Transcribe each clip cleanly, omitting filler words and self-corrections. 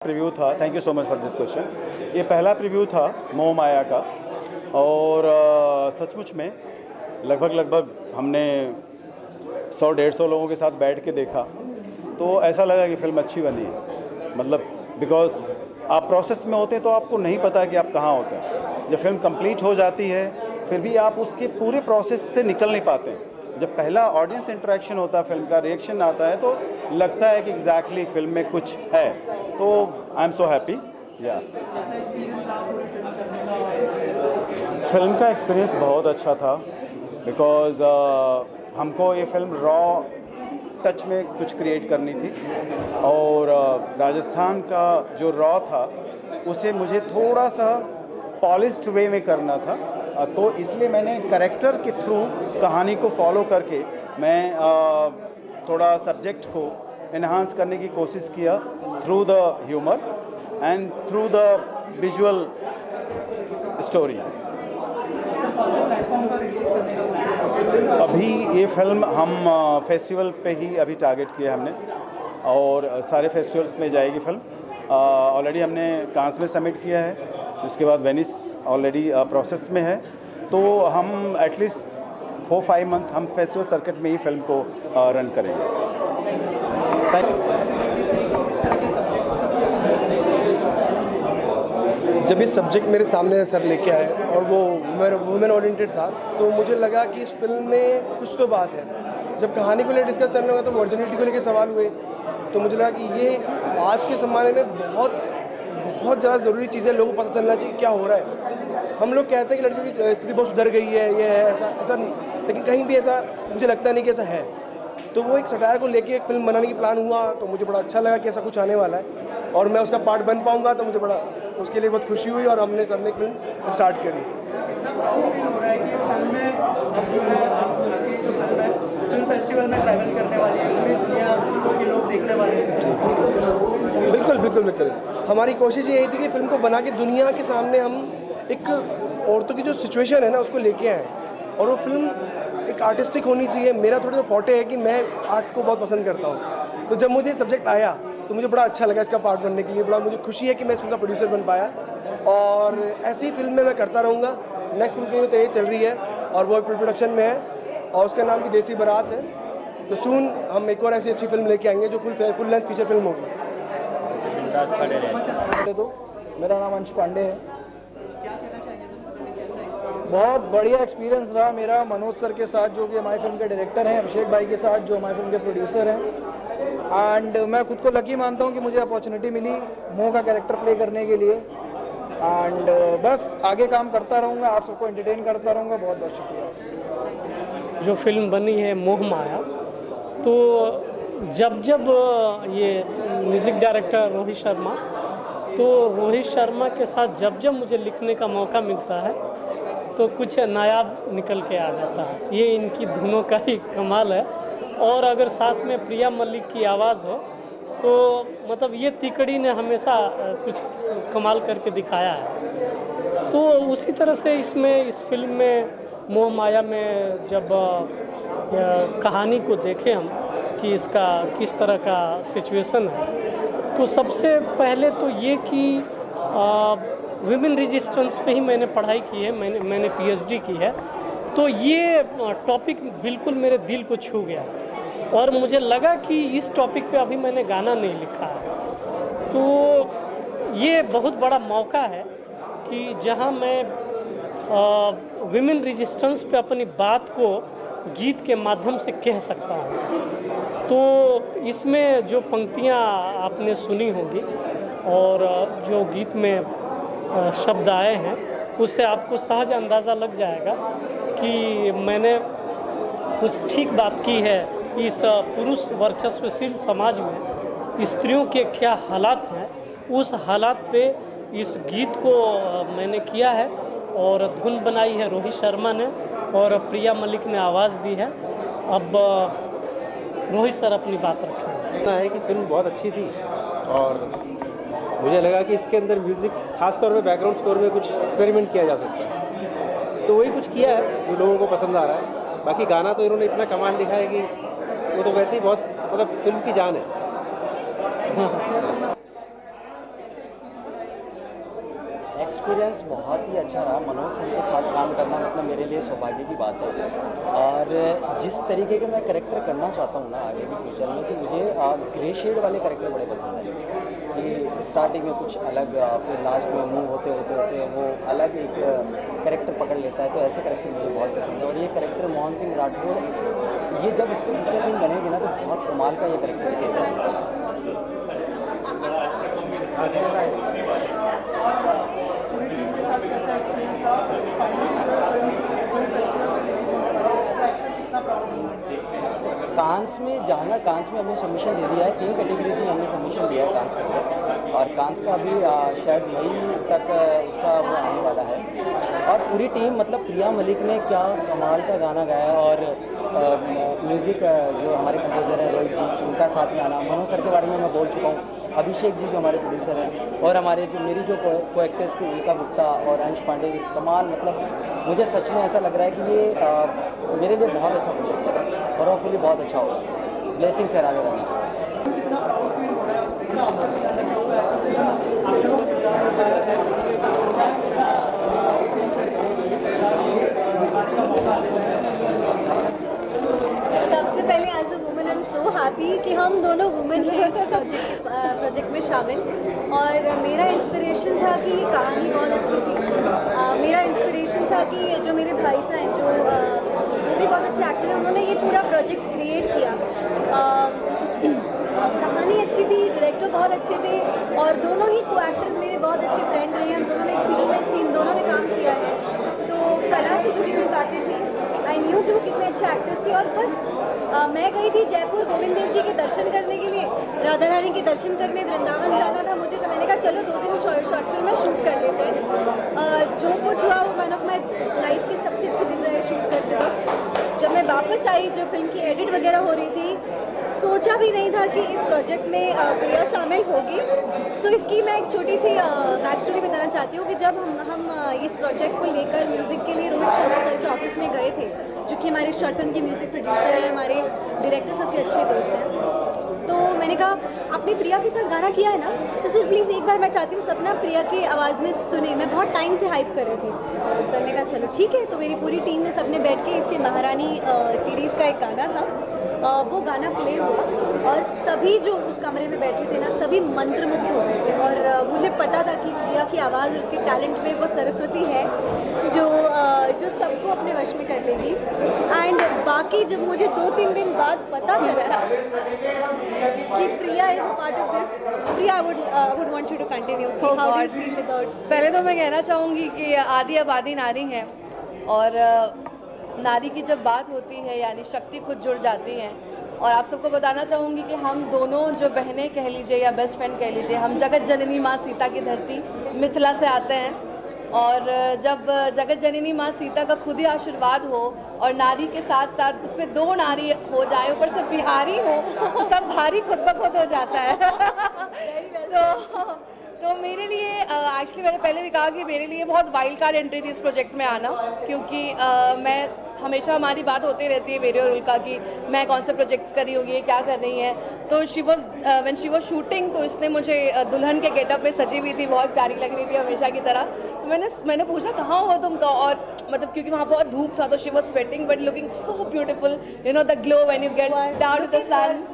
Preview था। Thank you so much for this question. ये पहला प्रीव्यू था मोह माया का, और सचमुच में लगभग हमने 100-150 लोगों के साथ बैठ के देखा, तो ऐसा लगा कि फ़िल्म अच्छी बनी है। मतलब बिकॉज़ आप प्रोसेस में होते हैं तो आपको नहीं पता कि आप कहाँ होते हैं। जब फिल्म कंप्लीट हो जाती है फिर भी आप उसके पूरे प्रोसेस से निकल नहीं पाते हैं। जब पहला ऑडियंस इंटरेक्शन होता है, फिल्म का रिएक्शन आता है, तो लगता है कि एग्जैक्टली फिल्म में कुछ है। तो आई एम सो हैप्पी। या फिल्म का एक्सपीरियंस बहुत अच्छा था, बिकॉज़ हमको ये फिल्म रॉ टच में कुछ क्रिएट करनी थी, और राजस्थान का जो रॉ था उसे मुझे थोड़ा सा पॉलिश्ड वे में करना था। तो इसलिए मैंने कैरेक्टर के थ्रू कहानी को फॉलो करके मैं थोड़ा सब्जेक्ट को एनहांस करने की कोशिश किया through the humour and through the visual stories. अभी ये फिल्म हम फेस्टिवल पे ही अभी टारगेट किया हमने, और सारे फेस्टिवल्स में जाएगी फिल्म। ऑलरेडी हमने कांस में सबमिट किया है, उसके बाद वेनिस ऑलरेडी प्रोसेस में है। तो हम एटलीस्ट 4-5 मंथ हम फेस्टिवल सर्किट में ही फिल्म को रन करेंगे। जब ये सब्जेक्ट मेरे सामने सर लेके आए और वो वुमेन ओरिएंटेड था, तो मुझे लगा कि इस फिल्म में कुछ तो बात है। जब कहानी को लेकर डिस्कस करने लगा तो वर्जिनिटी को लेकर सवाल हुए, तो मुझे लगा कि ये आज के ज़माने में बहुत ज़्यादा ज़रूरी चीज़ है। लोगों को पता चलना चाहिए क्या हो रहा है। हम लोग कहते हैं कि लड़कियों की स्थिति बहुत सुधर गई है, ये है ऐसा नहीं, लेकिन कहीं भी ऐसा मुझे लगता नहीं कि ऐसा है। तो वो एक सटायर को लेके एक फिल्म बनाने की प्लान हुआ, तो मुझे बड़ा अच्छा लगा कि ऐसा कुछ आने वाला है और मैं उसका पार्ट बन पाऊंगा, तो मुझे बड़ा उसके लिए बहुत खुशी हुई और हमने सब ने फिल्म स्टार्ट करी। फिल्म फेस्टिवल में ट्रैवल करने वाली है, पूरी दुनिया के लोग देखने वाले हैं। बिल्कुल हमारी कोशिश यही थी कि फिल्म को बना के दुनिया के सामने हम एक औरतों की जो सिचुएशन है ना उसको लेके आए, और वो फिल्म एक आर्टिस्टिक होनी चाहिए। मेरा थोड़ा सा फॉर्टे है कि मैं आर्ट को बहुत पसंद करता हूँ, तो जब मुझे सब्जेक्ट आया तो मुझे बड़ा अच्छा लगा इसका पार्ट बनने के लिए। बड़ा मुझे खुशी है कि मैं इस फिल्म का प्रोड्यूसर बन पाया, और ऐसी फिल्म में मैं करता रहूँगा। नेक्स्ट फिल्म की तैयारी चल रही है और वो प्रोडक्शन में है, और उसका नाम भी देसी बारात है। तो सून हम एक और ऐसी अच्छी फिल्म लेके आएंगे जो फुल लेंथ फीचर फिल्म होगी। तो मेरा नाम अंश पांडे है। बहुत बढ़िया एक्सपीरियंस रहा मेरा मनोज सर के साथ, जो कि हमारी फिल्म के डायरेक्टर हैं, अभिषेक भाई के साथ जो हमारी फिल्म के प्रोड्यूसर हैं। एंड मैं खुद को लकी मानता हूं कि मुझे अपॉर्चुनिटी मिली मोह का कैरेक्टर प्ले करने के लिए। एंड बस आगे काम करता रहूँगा, आप सबको एंटरटेन करता रहूँगा। बहुत बहुत शुक्रिया। जो फिल्म बनी है मोह माया, तो जब ये म्यूज़िक डायरेक्टर रोहित शर्मा, तो रोहित शर्मा के साथ जब मुझे लिखने का मौका मिलता है तो कुछ नायाब निकल के आ जाता है। ये इनकी धुनों का ही कमाल है, और अगर साथ में प्रिया मलिक की आवाज़ हो तो मतलब ये तिकड़ी ने हमेशा कुछ कमाल करके दिखाया है। तो उसी तरह से इस फिल्म में मोह माया में जब कहानी को देखें हम कि इसका किस तरह का सिचुएशन है, तो सबसे पहले तो ये कि विमेन रेजिस्टेंस पे ही मैंने पढ़ाई की है, मैंने पीएचडी की है। तो ये टॉपिक बिल्कुल मेरे दिल को छू गया, और मुझे लगा कि इस टॉपिक पे अभी मैंने गाना नहीं लिखा है। तो ये बहुत बड़ा मौका है कि जहां मैं विमेन रेजिस्टेंस पे अपनी बात को गीत के माध्यम से कह सकता हूँ। तो इसमें जो पंक्तियाँ आपने सुनी होंगी और जो गीत में शब्द आए हैं, उससे आपको सहज अंदाज़ा लग जाएगा कि मैंने कुछ ठीक बात की है। इस पुरुष वर्चस्वशील समाज में स्त्रियों के क्या हालात हैं, उस हालात पे इस गीत को मैंने किया है, और धुन बनाई है रोहित शर्मा ने और प्रिया मलिक ने आवाज़ दी है। अब रोहित सर अपनी बात रखें। है कि फिल्म बहुत अच्छी थी, और मुझे लगा कि इसके अंदर म्यूज़िक खास तौर पे बैकग्राउंड स्कोर में कुछ एक्सपेरिमेंट किया जा सकता है, तो वही कुछ किया है जो लोगों को पसंद आ रहा है। बाकी गाना तो इन्होंने इतना कमाल लिखा है कि वो तो वैसे ही बहुत मतलब फिल्म की जान है। एक्सपीरियंस बहुत ही अच्छा रहा। मनोज सर के साथ काम करना मतलब मेरे लिए सौभाग्य की बात है। और जिस तरीके के मैं कैरेक्टर करना चाहता हूँ ना आगे भी फ्यूचर में, कि मुझे ग्रे शेड वाले कैरेक्टर बड़े पसंद हैं, कि स्टार्टिंग में कुछ अलग, फिर लास्ट में मूव होते होते वो अलग एक कैरेक्टर पकड़ लेता है। तो ऐसे कैरेक्टर मुझे बहुत पसंद है। और ये कैरेक्टर मोहन सिंह राठौड़, ये जब इस पर पिक्चर फिल्म बनेगी ना तो बहुत कमाल का ये कैरेक्टर दिखेगा। कांस में जाना, कांस में हमने सबमिशन दे दिया है। 3 कैटेगरीज में हमने सबमिशन दिया है कांस के अंदर, और कांस का अभी शायद मई तक उसका वो आने वाला है। और पूरी टीम, मतलब प्रिया मलिक ने क्या कमाल का गाना गाया, और म्यूज़िक जो हमारे कंपोज़र हैं रोहित जी, उनका साथ में आना। मनोज सर के बारे में मैं बोल चुका हूँ। अभिषेक जी जो हमारे प्रोड्यूसर हैं, और हमारे जो मेरी जो को एक्टर्स थी उल्का गुप्ता और अंश पांडे, कमाल। मतलब मुझे सच में ऐसा लग रहा है कि ये मेरे लिए बहुत अच्छा प्रोजेक्ट है और होपफुली बहुत अच्छा होगा। ब्लेसिंग से राधे राधे। सबसे पहले as a women I am so happy कि हम दोनों वुमेन हैं इस प्रोजेक्ट में शामिल। और मेरा इंस्पिरेशन था कि ये कहानी बहुत अच्छी थी। मेरा इंस्पिरेशन था कि जो मेरे भाई साहब हैं, जो वो भी बहुत अच्छे एक्टर हैं, उन्होंने ये पूरा प्रोजेक्ट क्रिएट किया। कहानी अच्छी थी, डायरेक्टर बहुत अच्छे थे, और दोनों ही को एक्टर्स मेरे बहुत अच्छे फ्रेंड रहे हैं। हम दोनों ने एक सीरीज में थी, इन दोनों ने काम किया है, तो कला से जुड़ी हुई बातें थी। आई न्यू कि वो कितने अच्छे एक्टर्स थे। और बस मैं गई थी जयपुर गोविंद देव जी के दर्शन करने के लिए, राधा रानी के दर्शन करने वृंदावन जाना था मुझे, तो मैंने कहा चलो 2 दिन शॉर्ट फिल्म में शूट कर लेते हैं। जो कुछ हुआ वो वन ऑफ माई लाइफ के सबसे अच्छे दिन रहे शूट करते वक्त। जब मैं वापस आई, जो फिल्म की एडिट वगैरह हो रही थी, सोचा भी नहीं था कि इस प्रोजेक्ट में प्रिया शामिल होगी। सो इसकी मैं एक छोटी सी बैक स्टोरी बताना चाहती हूँ कि जब हम इस प्रोजेक्ट को लेकर म्यूज़िक के लिए रोहित शर्मा सर के ऑफिस में गए थे, जो कि हमारे शॉर्ट फिल्म के म्यूज़िक प्रोड्यूसर हैं, हमारे डायरेक्टर सबके अच्छे दोस्त हैं। तो मैंने कहा आपने प्रिया के साथ गाना किया है ना, सर प्लीज़ एक बार मैं चाहती हूँ सपना प्रिया की आवाज़ में सुने, मैं बहुत टाइम से हाइप कर रही थी। सर ने कहा चलो ठीक है। तो मेरी पूरी टीम ने सबने बैठ के इसके महारानी सीरीज़ का एक गाना था, वो गाना प्ले हुआ, और सभी जो उस कमरे में बैठे थे ना, सभी मंत्रमुग्ध हो गए थे। और मुझे पता था कि प्रिया की आवाज़ और उसके टैलेंट में वो सरस्वती है जो सबको अपने वश में कर लेगी। एंड बाकी जब मुझे 2-3 दिन बाद पता चला कि Priya is part of this, Priya I would want you to continue. How do you feel without? पहले तो मैं कहना चाहूँगी कि आदि आबादी नारी हैं, और नारी की जब बात होती है यानी शक्ति खुद जुड़ जाती हैं। और आप सबको बताना चाहूँगी कि हम दोनों जो बहनें कह लीजिए या बेस्ट फ्रेंड कह लीजिए, हम जगत जननी माँ सीता की धरती मिथिला से आते हैं। और जब जगत जननी माँ सीता का खुद ही आशीर्वाद हो और नारी के साथ साथ उसमें 2 नारी हो जाए, ऊपर से बिहारी हो, तो सब भारी खुद ब खुद हो जाता है। तो मेरे लिए एक्चुअली मैंने पहले भी कहा कि मेरे लिए बहुत वाइल्ड कार्ड एंट्री थी इस प्रोजेक्ट में आना, क्योंकि मैं हमेशा हमारी बात होती रहती है मेरे और उल्का की मैं कौन से प्रोजेक्ट्स कर रही होंगी, क्या कर रही हैं। तो व्हेन शी वाज शूटिंग, तो इसने मुझे दुल्हन के गेटअप में सजी हुई थी, बहुत प्यारी लग रही थी हमेशा की तरह। तो मैंने पूछा कहाँ हो तुम, और मतलब क्योंकि वहाँ बहुत धूप था, तो she was sweating but looking so beautiful, you know the glow when you get down to the sun.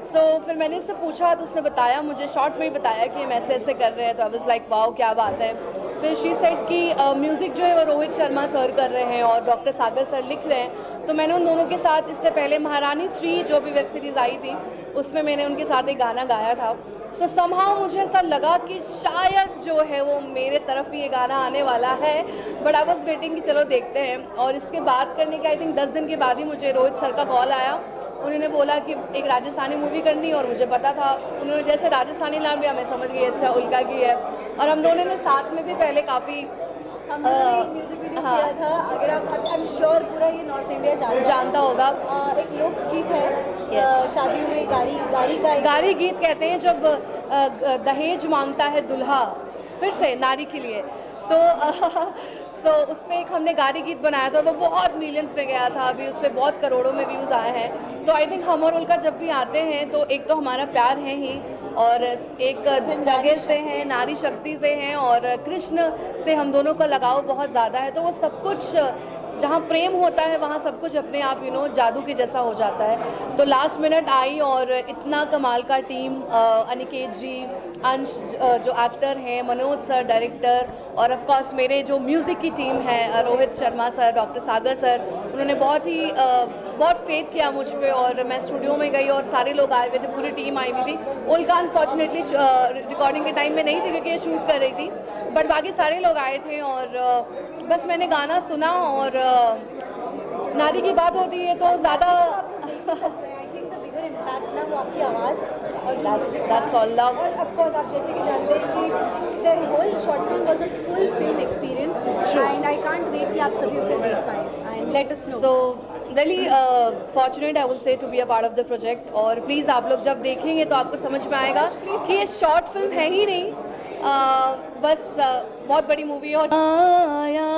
So फिर मैंने इससे पूछा, तो उसने बताया, मुझे शॉर्ट में ही बताया कि हम ऐसे ऐसे कर रहे हैं। तो आई वाज लाइक वाओ क्या बात है। फिर शी सेड कि म्यूज़िक जो है वो रोहित शर्मा सर कर रहे हैं और डॉक्टर सागर सर लिख रहे हैं। तो मैंने उन दोनों के साथ इससे पहले महारानी 3 जो भी वेब सीरीज़ आई थी, उसमें मैंने उनके साथ एक गाना गाया था। तो समहाउ मुझे ऐसा लगा कि शायद जो है वो मेरे तरफ ही ये गाना आने वाला है, बट आई वॉज वेटिंग कि चलो देखते हैं। और इसके बाद करने के आई थिंक 10 दिन के बाद ही मुझे रोहित सर का कॉल आया। उन्होंने बोला कि एक राजस्थानी मूवी करनी, और मुझे पता था, उन्होंने जैसे राजस्थानी नाम लिया मैं समझ गई अच्छा उल्का की है। और हम दोनों ने साथ में भी पहले काफ़ी म्यूजिक वीडियो किया था। अगर आप आई एम श्योर पूरा ये नॉर्थ इंडिया जानता होगा। एक लोकगीत है शादियों में गारी गीत कहते हैं, जब दहेज मांगता है दुल्हा फिर से नारी के लिए। तो उस पर एक हमने गारी गीत बनाया था, वो बहुत मिलियंस में गया था, अभी उस पर बहुत करोड़ों में व्यूज़ आए हैं। तो आई थिंक हम और उल्का जब भी आते हैं तो एक तो हमारा प्यार है ही, और एक जगह से हैं, नारी शक्ति से हैं और कृष्ण से हम दोनों का लगाव बहुत ज़्यादा है। तो वो सब कुछ जहाँ प्रेम होता है वहाँ सब कुछ अपने आप जादू के जैसा हो जाता है। तो लास्ट मिनट आई और इतना कमाल का टीम, अनिकेत जी, अंश जो एक्टर हैं, मनोज सर डायरेक्टर, और ऑफ कोर्स मेरे जो म्यूज़िक की टीम है, रोहित शर्मा सर, डॉक्टर सागर सर, उन्होंने बहुत फेथ किया मुझ पे। और मैं स्टूडियो में गई और सारे लोग आए हुए थे, पूरी टीम आई हुई थी। उल्का अनफॉर्चुनेटली रिकॉर्डिंग के टाइम में नहीं थी क्योंकि ये शूट कर रही थी, बट बाकी सारे लोग आए थे। और बस मैंने गाना सुना और नारी की बात होती है तो ज़्यादा I think the bigger impact ना वो आपकी आवाज़ और that's all love। और ऑफ कोर्स आप जैसे कि जानते हैं कि the whole short film was a full film experience and I can't wait कि आप सभी उसे देख पाएं and let us know. So really fortunate I will say to be a part of the project. और प्लीज़ आप लोग जब देखेंगे तो आपको समझ में आएगा कि ये शॉर्ट फिल्म है ही नहीं, बस बहुत बड़ी मूवी है। और आया